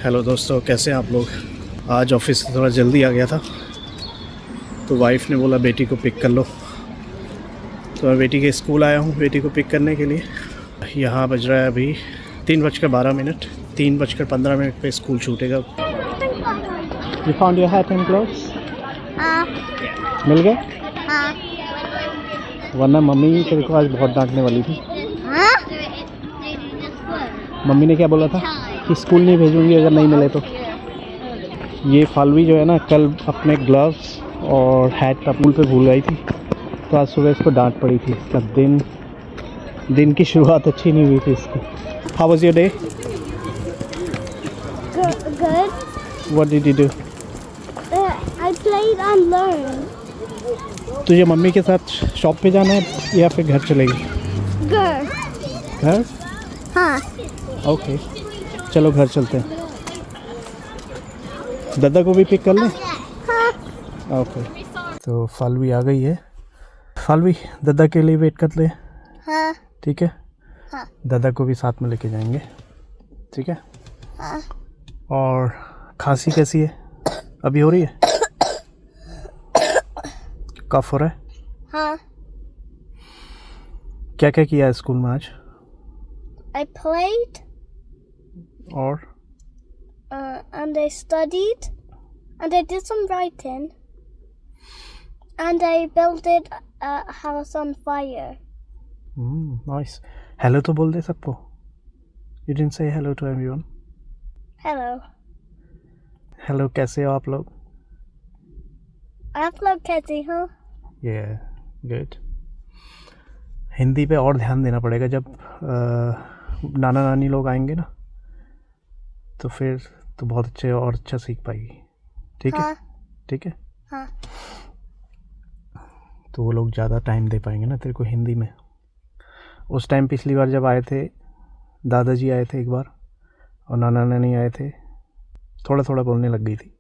Hello दोस्तों, कैसे हैं आप लोग। आज ऑफिस से थोड़ा जल्दी आ गया था तो वाइफ ने बोला बेटी को पिक कर लो, तो मैं बेटी के स्कूल आया हूँ बेटी को पिक करने के लिए। यहाँ बज रहा है अभी 3:12, 3:15 पे स्कूल छूटेगा। You found your hat and gloves? मिल गए? वरना मम्मी तेरे को आज बहुत डांटने वाली थी। मम्मी ने क्या बोला था कि स्कूल नहीं भेजूंगी अगर नहीं मिले तो। ये फालवी जो है ना, कल अपने ग्लव्स और हैट पूल पे भूल गई थी, तो आज सुबह इसको डांट पड़ी थी। इसका दिन की शुरुआत अच्छी नहीं हुई थी इसकी। How was your day? Good. What did you do? I played and learned. तुझे मम्मी के साथ शॉप पे जाना है या फिर घर चलेगी? Good. घर? हाँ. ओके, चलो घर चलते हैं। दादा को भी पिक कर लें? हाँ. ओके, तो फालवी आ गई है। फालवी, दादा के लिए वेट कर ले। हाँ. ठीक है। हाँ. दादा को भी साथ में लेके जाएंगे, ठीक है। हाँ. और खांसी कैसी है? अभी हो रही है? कफ हो रहा है? हाँ. क्या क्या किया है स्कूल में आज? I played. और And I studied. And I did some writing. And I built a house on fire. Nice. Hello तो बोल दे सबको। You didn't say hello to everyone. Hello. Hello, कैसे हो आप लोग? आप लोग कैसे हो? ये गुड। हिंदी पे और ध्यान देना पड़ेगा। जब नाना नानी लोग आएंगे ना, तो फिर तो बहुत अच्छे और अच्छा सीख पाएगी। ठीक है? हाँ. ठीक है। हाँ. तो वो लोग ज़्यादा टाइम दे पाएंगे ना तेरे को हिंदी में। उस टाइम पिछली बार जब आए थे, दादाजी आए थे एक बार और नाना नानी आए थे, थोड़ा थोड़ा बोलने लग गई थी।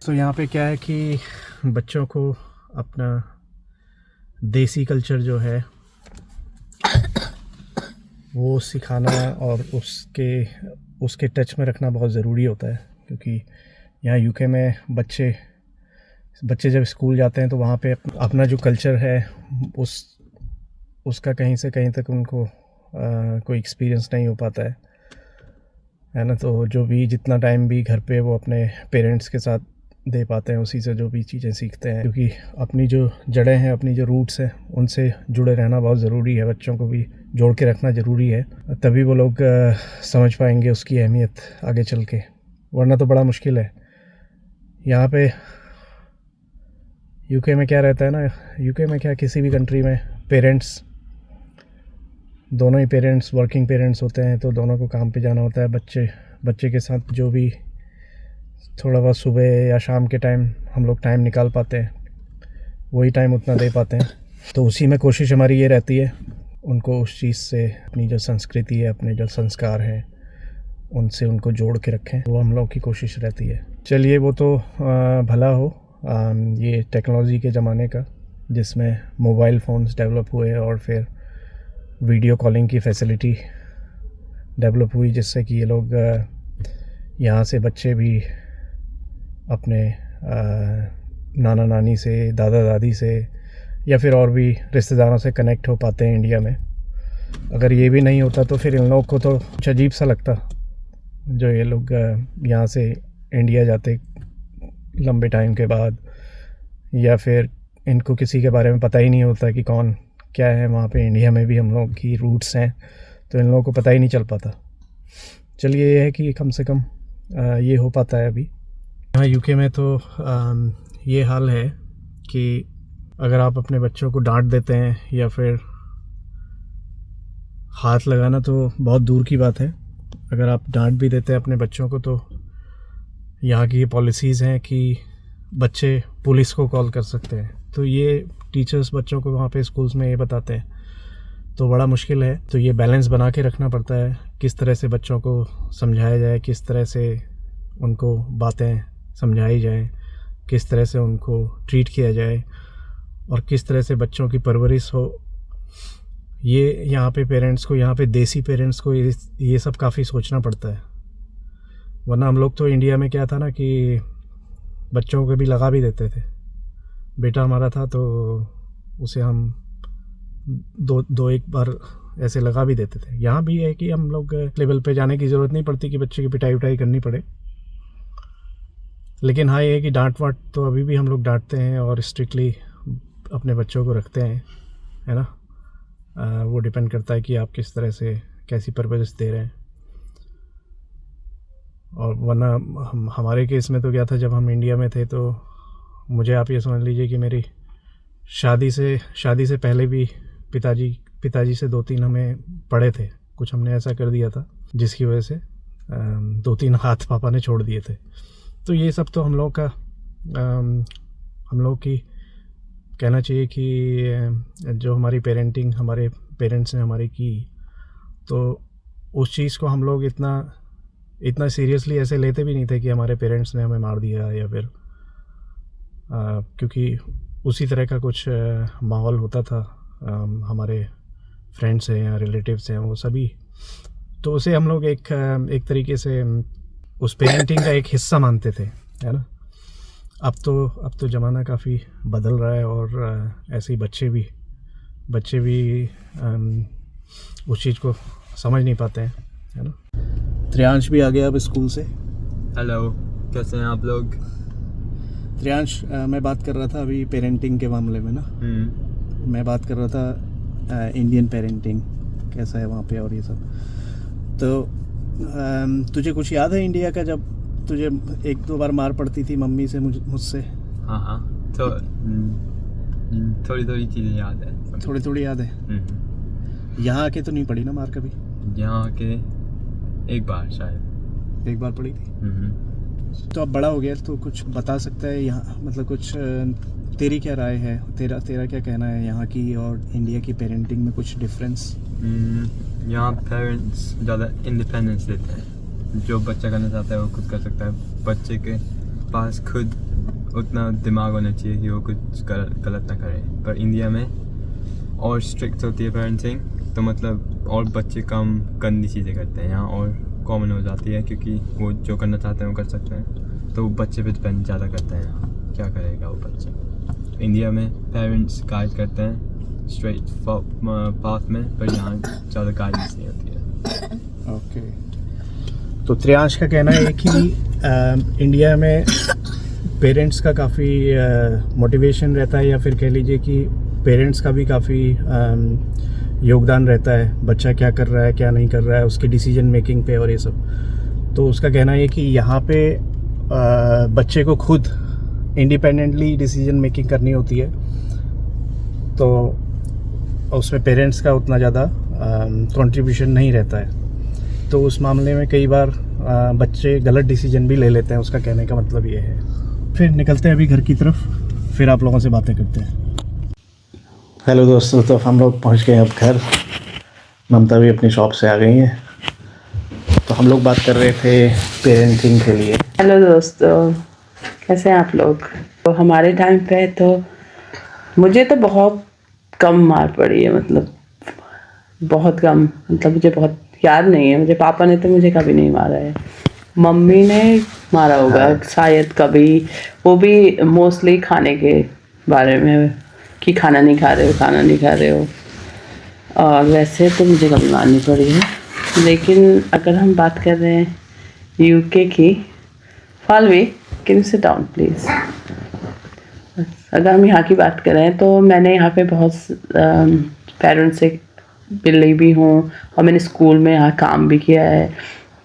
तो यहाँ पे क्या है कि बच्चों को अपना देसी कल्चर जो है वो सिखाना और उसके टच में रखना बहुत ज़रूरी होता है, क्योंकि यहाँ यूके में बच्चे जब स्कूल जाते हैं तो वहाँ पे अपना जो कल्चर है उसका कहीं से कहीं तक उनको कोई एक्सपीरियंस नहीं हो पाता है ना। तो जो भी जितना टाइम भी घर पे वो अपने पेरेंट्स के साथ दे पाते हैं, उसी से जो भी चीज़ें सीखते हैं, क्योंकि अपनी जो जड़ें हैं, अपनी जो रूट्स हैं, उनसे जुड़े रहना बहुत ज़रूरी है। बच्चों को भी जोड़ के रखना ज़रूरी है, तभी वो लोग समझ पाएंगे उसकी अहमियत आगे चल के, वरना तो बड़ा मुश्किल है। यहाँ पे यूके में क्या रहता है ना, यूके में क्या किसी भी कंट्री में पेरेंट्स, दोनों ही पेरेंट्स वर्किंग पेरेंट्स होते हैं, तो दोनों को काम पे जाना होता है। बच्चे के साथ जो भी थोड़ा बहुत सुबह या शाम के टाइम हम लोग टाइम निकाल पाते हैं, वही टाइम उतना दे पाते हैं। तो उसी में कोशिश हमारी ये रहती है उनको उस चीज़ से, अपनी जो संस्कृति है, अपने जो संस्कार हैं, उनसे उनको जोड़ के रखें, वो हम लोग की कोशिश रहती है। चलिए, वो तो भला हो ये टेक्नोलॉजी के ज़माने का, जिसमें मोबाइल फ़ोन्स डेवलप हुए और फिर वीडियो कॉलिंग की फैसिलिटी डेवलप हुई, जिससे कि ये लोग यहाँ से बच्चे भी अपने नाना नानी से, दादा दादी से या फिर और भी रिश्तेदारों से कनेक्ट हो पाते हैं इंडिया में। अगर ये भी नहीं होता तो फिर इन लोगों को तो कुछ अजीब सा लगता, जो ये लोग यहाँ से इंडिया जाते लंबे टाइम के बाद, या फिर इनको किसी के बारे में पता ही नहीं होता कि कौन क्या है। वहाँ पे इंडिया में भी हम लोग की रूट्स हैं, तो इन लोगों को पता ही नहीं चल पाता। चलिए, ये है कि कम से कम ये हो पाता है अभी। यहाँ यूके में तो ये हाल है कि अगर आप अपने बच्चों को डांट देते हैं या फिर हाथ लगाना तो बहुत दूर की बात है, अगर आप डांट भी देते हैं अपने बच्चों को, तो यहाँ की ये पॉलिसीज़ हैं कि बच्चे पुलिस को कॉल कर सकते हैं। तो ये टीचर्स बच्चों को वहाँ पे स्कूल्स में ये बताते हैं, तो बड़ा मुश्किल है। तो ये बैलेंस बना के रखना पड़ता है, किस तरह से बच्चों को समझाया जाए, किस तरह से उनको बातें समझाई जाए, किस तरह से उनको ट्रीट किया जाए और किस तरह से बच्चों की परवरिश हो। ये यहाँ पे पेरेंट्स को, यहाँ पे देसी पेरेंट्स को ये सब काफ़ी सोचना पड़ता है। वरना हम लोग तो इंडिया में क्या था ना कि बच्चों को भी लगा भी देते थे। बेटा हमारा था तो उसे हम दो एक बार ऐसे लगा भी देते थे। यहाँ भी है कि हम लोग लेवल पे जाने की ज़रूरत नहीं पड़ती कि बच्चे की पिटाई उटाई करनी पड़े। लेकिन हाँ ये है कि डांट वाट तो अभी भी हम लोग डांटते हैं और स्ट्रिक्टली अपने बच्चों को रखते हैं, है ना। वो डिपेंड करता है कि आप किस तरह से कैसी परवरिश दे रहे हैं। और वरना हमारे केस में तो क्या था, जब हम इंडिया में थे तो मुझे आप ये समझ लीजिए कि मेरी शादी से पहले भी पिताजी से 2-3 हमें पड़े थे। कुछ हमने ऐसा कर दिया था जिसकी वजह से 2-3 हाथ पापा ने छोड़ दिए थे। तो ये सब तो हम लोग की कहना चाहिए कि जो हमारी पेरेंटिंग हमारे पेरेंट्स ने हमारी की, तो उस चीज़ को हम लोग इतना सीरियसली ऐसे लेते भी नहीं थे कि हमारे पेरेंट्स ने हमें मार दिया या फिर क्योंकि उसी तरह का कुछ माहौल होता था। हमारे फ्रेंड्स हैं या रिलेटिव्स हैं वो सभी, तो उसे हम लोग एक तरीके से उस पेरेंटिंग का एक हिस्सा मानते थे, है ना। अब तो ज़माना काफ़ी बदल रहा है और ऐसे ही बच्चे भी उस चीज़ को समझ नहीं पाते हैं, है ना। त्रियांश भी आ गया अब स्कूल से। हेलो, कैसे हैं आप लोग? त्रियांश, मैं बात कर रहा था अभी पेरेंटिंग के मामले में ना। मैं बात कर रहा था इंडियन पेरेंटिंग कैसा है वहाँ पे और ये सब। तो तुझे कुछ याद है इंडिया का, जब तुझे 1-2 बार मार पड़ती थी मम्मी से मुझसे? हाँ, तो थोड़ी चीज़ें याद है। थोड़ी याद है। यहाँ आके तो नहीं पड़ी ना मार कभी? यहाँ आके एक बार शायद। एक बार पड़ी थी। तो अब बड़ा हो गया तो कुछ बता सकता है यहाँ, मतलब कुछ तेरी क्या राय है, तेरा क्या कहना है यहाँ की और इंडिया की पेरेंटिंग में कुछ डिफरेंस? यहाँ पेरेंट्स ज़्यादा इंडिपेंडेंस देते हैं। जो बच्चा करना चाहता है वो खुद कर सकता है। बच्चे के पास खुद उतना दिमाग होना चाहिए कि वो कुछ गलत ना करे। पर इंडिया में और स्ट्रिक्ट होती है पेरेंटिंग, तो मतलब और बच्चे कम गंदी चीज़ें करते हैं यहाँ, और कॉमन हो जाती है क्योंकि वो जो करना चाहते हैं वो कर सकते हैं। तो बच्चे पे डिपेंड ज़्यादा करते हैं यहाँ, क्या करेगा वो बच्चा। इंडिया में पेरेंट्स गाइड करते हैं स्ट्रेट पाथ में, पर यहाँ ज़्यादा गाइडेंस नहीं होती है। ओके, तो त्रियांश का कहना है कि इंडिया में पेरेंट्स का काफ़ी मोटिवेशन रहता है, या फिर कह लीजिए कि पेरेंट्स का भी काफ़ी योगदान रहता है बच्चा क्या कर रहा है क्या नहीं कर रहा है उसकी डिसीजन मेकिंग पे और ये सब। तो उसका कहना है कि यहाँ पे बच्चे को खुद इंडिपेंडेंटली डिसीजन मेकिंग करनी होती है, तो उसमें पेरेंट्स का उतना ज़्यादा कंट्रीब्यूशन नहीं रहता है। तो उस मामले में कई बार बच्चे गलत डिसीजन भी ले लेते हैं। उसका कहने का मतलब ये है। फिर निकलते हैं अभी घर की तरफ, फिर आप लोगों से बातें करते हैं। हेलो दोस्तों, तो हम लोग पहुंच गए अब घर। ममता भी अपनी शॉप से आ गई हैं। तो हम लोग बात कर रहे थे पेरेंटिंग के लिए। हेलो दोस्तों, कैसे हैं आप लोग? तो हमारे टाइम पे तो मुझे तो बहुत कम मार पड़ी है, मतलब बहुत कम, मतलब मुझे बहुत याद नहीं है। मुझे पापा ने तो मुझे कभी नहीं मारा है। मम्मी ने मारा होगा शायद कभी, वो भी मोस्टली खाने के बारे में कि खाना नहीं खा रहे हो। और वैसे तो मुझे कभी मारनी पड़ी है। लेकिन अगर हम बात कर रहे हैं यूके की, फालवी can you sit down please. अगर हम यहाँ की बात कर रहे हैं तो मैंने यहाँ पे बहुत पेरेंट्स से मिली भी हूँ और मैंने स्कूल में यहाँ काम भी किया है।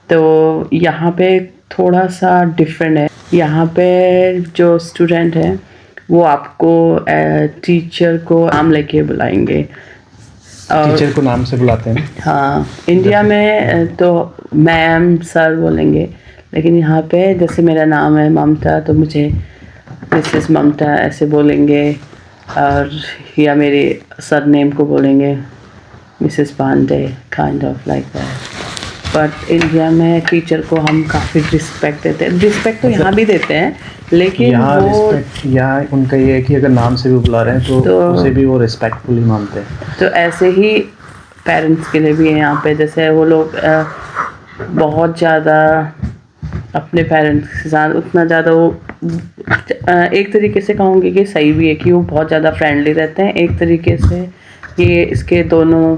तो यहाँ पे थोड़ा सा डिफरेंट है। यहाँ पे जो स्टूडेंट है वो आपको टीचर को नाम लेके बुलाएंगे। टीचर को नाम से बुलाते हैं? हाँ, इंडिया में तो मैम सर बोलेंगे, लेकिन यहाँ पे जैसे मेरा नाम है ममता तो मुझे मिसेस ममता ऐसे बोलेंगे, और या मेरे सर नेम को बोलेंगे Mrs Pandey, kind of like that. But India में टीचर को हम काफ़ी रिस्पेक्ट देते हैं। रिस्पेक्ट तो यहाँ भी देते हैं, लेकिन यहाँ उनका ये है कि अगर नाम से भी बुला रहे हैं तो उसे भी वो रिस्पेक्टफुली मानते हैं। तो ऐसे ही पेरेंट्स के लिए भी है यहाँ पे। जैसे वो लोग बहुत ज़्यादा अपने पेरेंट्स के साथ उतना ज़्यादा वो एक तरीके से कहूँगी कि सही भी है कि वो बहुत ज़्यादा फ्रेंडली रहते हैं, एक तरीके से ये इसके दोनों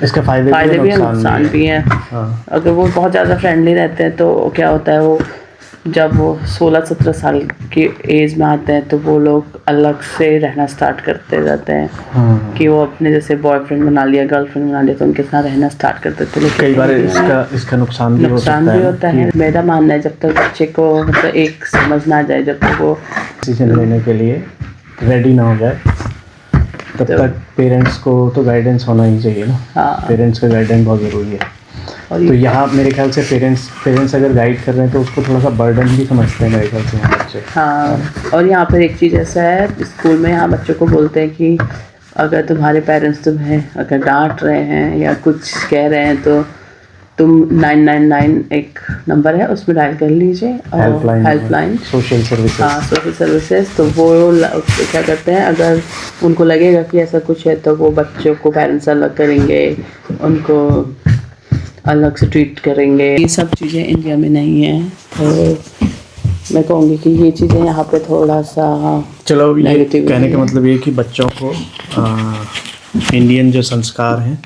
इसके फायदे भी हैं नुकसान भी हैं। हाँ। अगर वो बहुत ज़्यादा फ्रेंडली रहते हैं तो क्या होता है, वो जब वो 16-17 साल की एज में आते हैं तो वो लोग अलग से रहना स्टार्ट करते जाते हैं कि वो अपने जैसे बॉयफ्रेंड बना लिया, गर्लफ्रेंड बना लिया तो उनके साथ रहना स्टार्ट कर देते हैं। लेकिन कई बार इसका नुकसान भी होता है। मेरा मानना है जब तक बच्चे को मतलब एक समझ ना आ जाए, जब तक वो डिसीजन लेने के लिए रेडी ना हो जाए, तब तक पेरेंट्स को तो गाइडेंस होना ही चाहिए ना। हाँ। पेरेंट्स का गाइडेंस बहुत ज़रूरी है। और तो यहाँ मेरे ख्याल से पेरेंट्स अगर गाइड कर रहे हैं तो उसको थोड़ा सा बर्डन भी समझते हैं मेरे ख्याल से यहाँ बच्चे। हाँ, और यहाँ पर एक चीज़ ऐसा है, स्कूल में यहाँ बच्चों को बोलते हैं कि अगर तुम्हारे पेरेंट्स तुम्हें अगर डांट रहे हैं या कुछ कह रहे हैं तो तुम 999 एक नंबर है उसमें डायल कर लीजिए, और हेल्पलाइन सोशल सर्विसेज। हाँ, सोशल सर्विसेज। तो वो क्या करते हैं, अगर उनको लगेगा कि ऐसा कुछ है तो वो बच्चों को पेरेंट्स अलग करेंगे, उनको अलग से ट्रीट करेंगे। ये सब चीज़ें इंडिया में नहीं है, तो मैं कहूँगी कि ये चीज़ें यहाँ पे थोड़ा सा चलो, ये नेगेटिव कहने का मतलब ये कि बच्चों को इंडियन जो संस्कार हैं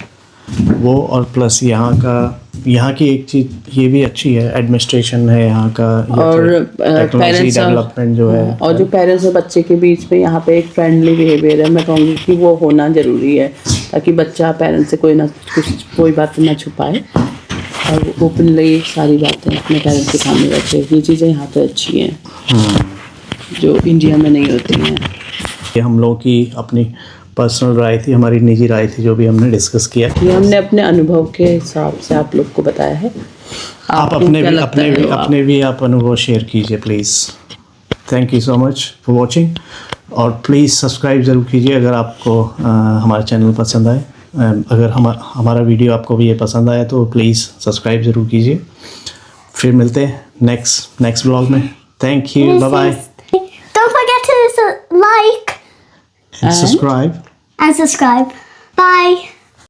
वो, और प्लस यहाँ की एक चीज़ ये भी अच्छी है, एडमिनिस्ट्रेशन है यहाँ का, और टेक्नोलॉजी डेवलपमेंट जो है, और जो पेरेंट्स और बच्चे के बीच में यहाँ पे एक फ्रेंडली बिहेवियर है, मैं कहूँगी कि वो होना ज़रूरी है, ताकि बच्चा पेरेंट्स से कोई बात ना छुपाए और ओपनली सारी बातें अपने पेरेंट्स के सामने रखे। ये चीज़ें यहाँ पे अच्छी हैं जो इंडिया में नहीं होती हैं। ये हम लोगों की अपनी पर्सनल राय थी, हमारी निजी राय थी, जो भी हमने डिस्कस किया। ये हमने अपने अनुभव के हिसाब से आप लोग को बताया है। आप अपने भी आप अनुभव शेयर कीजिए please. Thank you so much for watching, और प्लीज़ सब्सक्राइब ज़रूर कीजिए अगर आपको हमारा चैनल पसंद आए। अगर हमारा वीडियो आपको भी ये पसंद आया तो प्लीज़ सब्सक्राइब ज़रूर कीजिए। फिर मिलते हैं नेक्स्ट ब्लॉग में। Thank you, bye bye. Don't forget to like And subscribe. and subscribe. Bye.